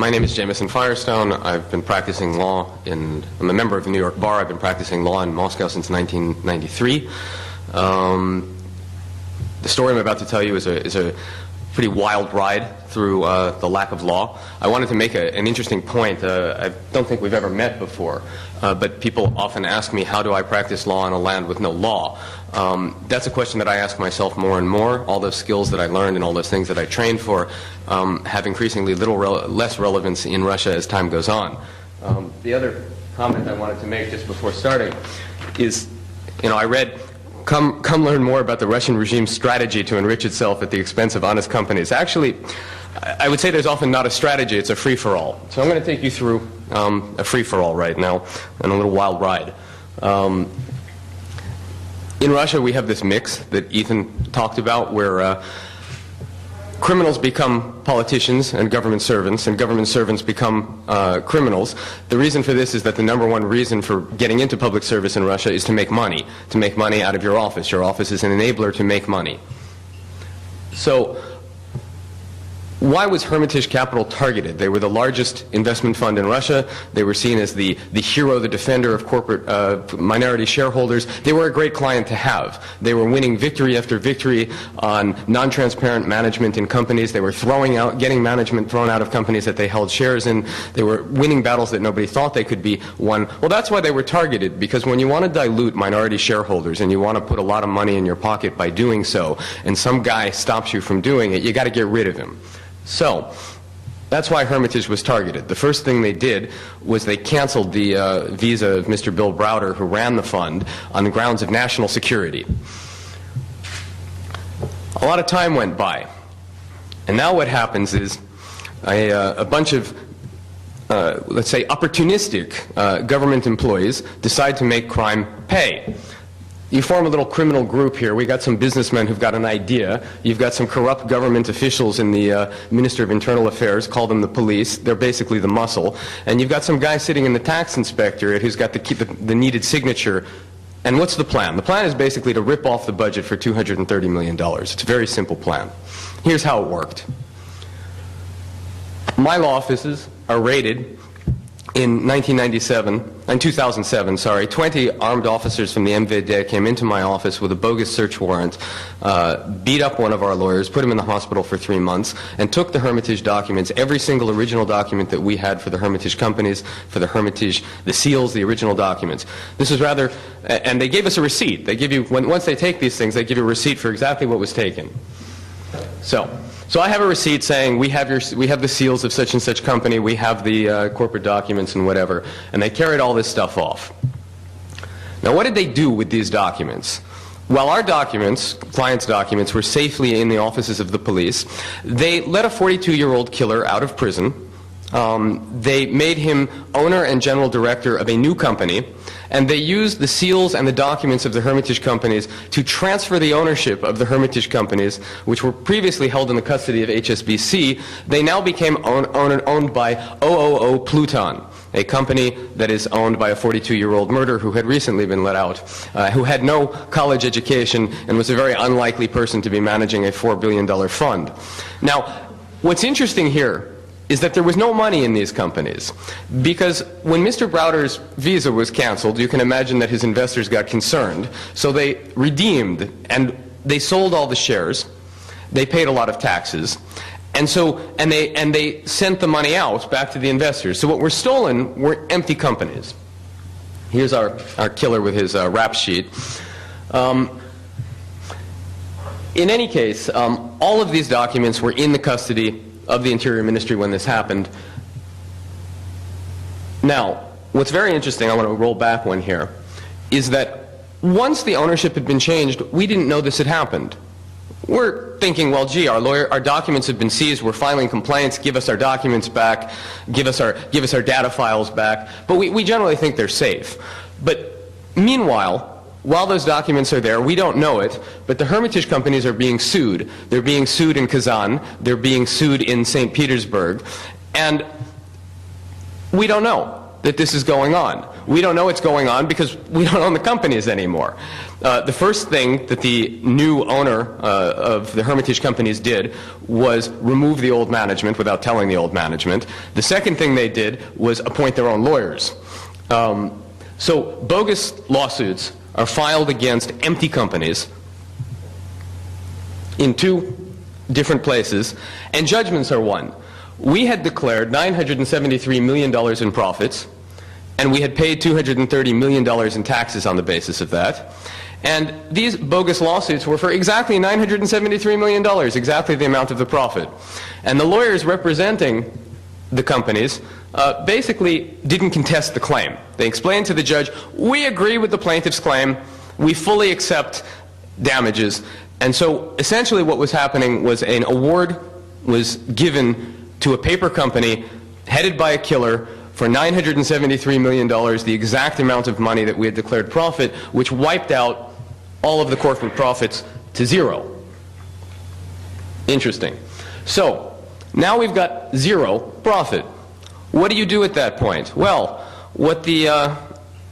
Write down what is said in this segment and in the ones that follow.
My name is Jamison Firestone. I've been practicing law I'm a member of the New York Bar. I've been practicing law in Moscow since 1993. The story I'm about to tell you is a pretty wild ride through the lack of law. I wanted to make an interesting point. I don't think we've ever met before, but people often ask me, how do I practice law on a land with no law? That's a question that I ask myself more and more. All those skills that I learned and all those things that I trained for have increasingly less relevance in Russia as time goes on. The other comment I wanted to make just before starting is, I read, Come learn more about the Russian regime's strategy to enrich itself at the expense of honest companies. Actually, I would say there's often not a strategy, it's a free-for-all. So I'm going to take you through a free-for-all right now and a little wild ride. In Russia, we have this mix that Ethan talked about where criminals become politicians and government servants become criminals. The reason for this is that the number one reason for getting into public service in Russia is to make money out of your office. Your office is an enabler to make money. So why was Hermitage Capital targeted? They were the largest investment fund in Russia. They were seen as the hero, the defender of corporate minority shareholders. They were a great client to have. They were winning victory after victory on non-transparent management in companies. They were getting management thrown out of companies that they held shares in. They were winning battles that nobody thought they could be won. Well, that's why they were targeted, because when you want to dilute minority shareholders and you want to put a lot of money in your pocket by doing so, and some guy stops you from doing it, you got to get rid of him. So that's why Hermitage was targeted. The first thing they did was they canceled the visa of Mr. Bill Browder, who ran the fund, on the grounds of national security. A lot of time went by, and now what happens is a bunch of let's say opportunistic government employees decide to make crime pay. You form a little criminal group here. We got some businessmen who've got an idea. You've got some corrupt government officials in the Minister of Internal Affairs, call them the police. They're basically the muscle. And you've got some guy sitting in the tax inspectorate who's got the needed signature. And what's the plan? The plan is basically to rip off the budget for $230 million. It's a very simple plan. Here's how it worked. My law offices are raided in 2007, 20 armed officers from the MVD came into my office with a bogus search warrant, beat up one of our lawyers, put him in the hospital for 3 months, and took the Hermitage documents, every single original document that we had for the Hermitage companies, for the Hermitage, the seals, the original documents. This was rather, and they gave us a receipt. They give you, once they take these things, they give you a receipt for exactly what was taken. So I have a receipt saying we have the seals of such and such company, we have the corporate documents and whatever, and they carried all this stuff off. Now what did they do with these documents? While our documents, clients' documents, were safely in the offices of the police, they let a 42-year-old killer out of prison. They made him owner and general director of a new company, and they used the seals and the documents of the Hermitage companies to transfer the ownership of the Hermitage companies, which were previously held in the custody of HSBC. They now became owned by 000 Pluton, a company that is owned by a 42-year-old murderer who had recently been let out, who had no college education and was a very unlikely person to be managing a $4 billion fund. Now, what's interesting here is that there was no money in these companies, because when Mr. Browder's visa was canceled, you can imagine that his investors got concerned. So they redeemed and they sold all the shares. They paid a lot of taxes, and they sent the money out back to the investors. So what were stolen were empty companies. Here's our killer with his rap sheet. In any case, all of these documents were in the custody of the Interior Ministry when this happened. Now, what's very interesting, I want to roll back one here, is that once the ownership had been changed, we didn't know this had happened. We're thinking, well, gee, our documents have been seized, we're filing complaints, give us our documents back, give us our data files back, but we generally think they're safe. But meanwhile, while those documents are there, we don't know it, but the Hermitage companies are being sued. They're being sued in Kazan, they're being sued in St. Petersburg, and we don't know that this is going on. We don't know what's going on because we don't own the companies anymore. The first thing that the new owner of the Hermitage companies did was remove the old management without telling the old management. The second thing they did was appoint their own lawyers. So bogus lawsuits are filed against empty companies in 2 different places, and judgments are won. We had declared $973 million in profits, and we had paid $230 million in taxes on the basis of that. And these bogus lawsuits were for exactly $973 million, exactly the amount of the profit. And the lawyers representing the companies basically didn't contest the claim. They explained to the judge, we agree with the plaintiff's claim, we fully accept damages. And so essentially what was happening was an award was given to a paper company headed by a killer for $973 million, the exact amount of money that we had declared profit, which wiped out all of the corporate profits to 0. Interesting. So now we've got 0 profit. What do you do at that point? Well, what the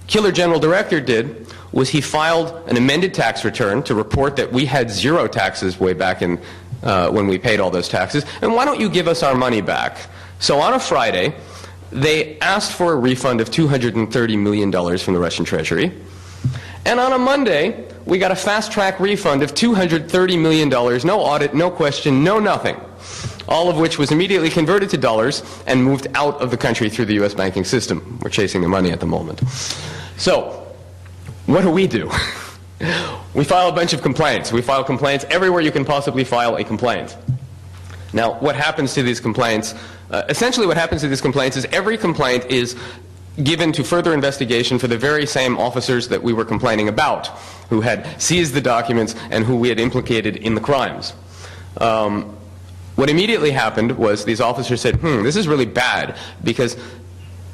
killer general director did was he filed an amended tax return to report that we had 0 taxes way back in when we paid all those taxes, and why don't you give us our money back? So on a Friday, they asked for a refund of $230 million from the Russian Treasury, and on a Monday, we got a fast-track refund of $230 million, no audit, no question, no nothing, all of which was immediately converted to dollars and moved out of the country through the U.S. banking system. We're chasing the money at the moment. So, what do? We file a bunch of complaints. We file complaints everywhere you can possibly file a complaint. Now, what happens to these complaints? Essentially what happens to these complaints is every complaint is given to further investigation for the very same officers that we were complaining about, who had seized the documents and who we had implicated in the crimes. What immediately happened was these officers said, this is really bad, because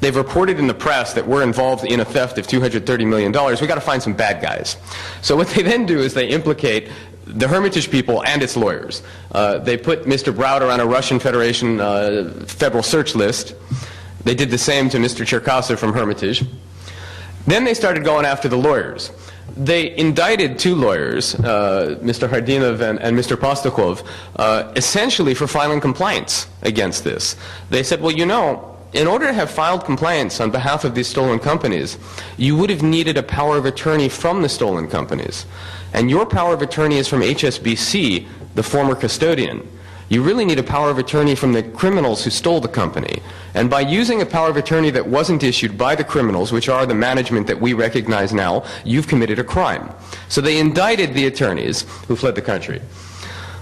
they've reported in the press that we're involved in a theft of $230 million. We've got to find some bad guys. So what they then do is they implicate the Hermitage people and its lawyers. They put Mr. Browder on a Russian Federation federal search list. They did the same to Mr. Cherkasov from Hermitage. Then they started going after the lawyers. They indicted 2 lawyers, Mr. Hardinov and Mr. Postakov, essentially for filing complaints against this. They said, well, you know, in order to have filed complaints on behalf of these stolen companies, you would have needed a power of attorney from the stolen companies. And your power of attorney is from HSBC, the former custodian. You really need a power of attorney from the criminals who stole the company. And by using a power of attorney that wasn't issued by the criminals, which are the management that we recognize now, you've committed a crime. So they indicted the attorneys who fled the country.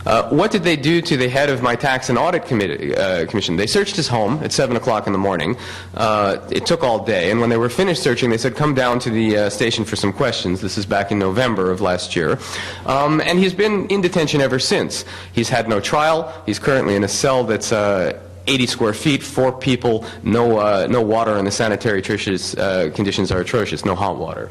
What did they do to the head of my tax and audit commission? They searched his home at 7 o'clock in the morning. It took all day, and when they were finished searching, they said, come down to the station for some questions. This is back in November of last year. And he's been in detention ever since. He's had no trial. He's currently in a cell that's 80 square feet, 4 people, no water, and the sanitary conditions are atrocious, no hot water.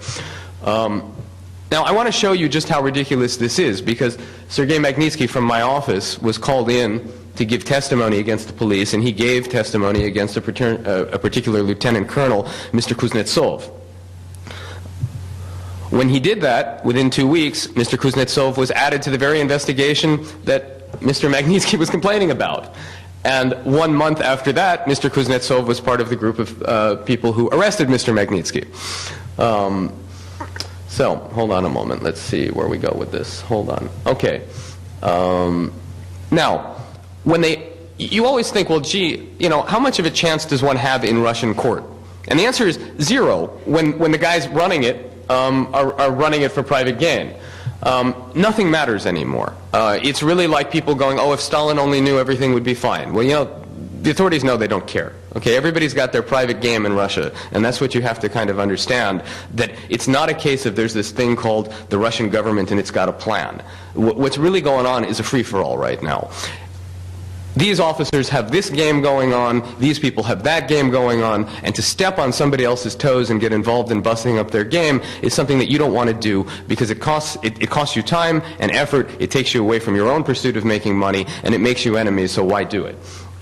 Now, I want to show you just how ridiculous this is, because Sergei Magnitsky from my office was called in to give testimony against the police, and he gave testimony against a particular lieutenant colonel, Mr. Kuznetsov. When he did that, within 2 weeks, Mr. Kuznetsov was added to the very investigation that Mr. Magnitsky was complaining about. And 1 month after that, Mr. Kuznetsov was part of the group of people who arrested Mr. Magnitsky. So, hold on a moment. Let's see where we go with this. Hold on. Okay. Now, you always think, well, gee, you know, how much of a chance does one have in Russian court? And the answer is 0 when the guys running it are running it for private gain. Nothing matters anymore. It's really like people going, oh, if Stalin only knew, everything would be fine. Well, you know, the authorities know they don't care. Okay, everybody's got their private game in Russia, and that's what you have to kind of understand, that it's not a case of there's this thing called the Russian government and it's got a plan. What's really going on is a free-for-all right now. These officers have this game going on, these people have that game going on, and to step on somebody else's toes and get involved in busting up their game is something that you don't want to do, because it costs you time and effort, it takes you away from your own pursuit of making money, and it makes you enemies, so why do it?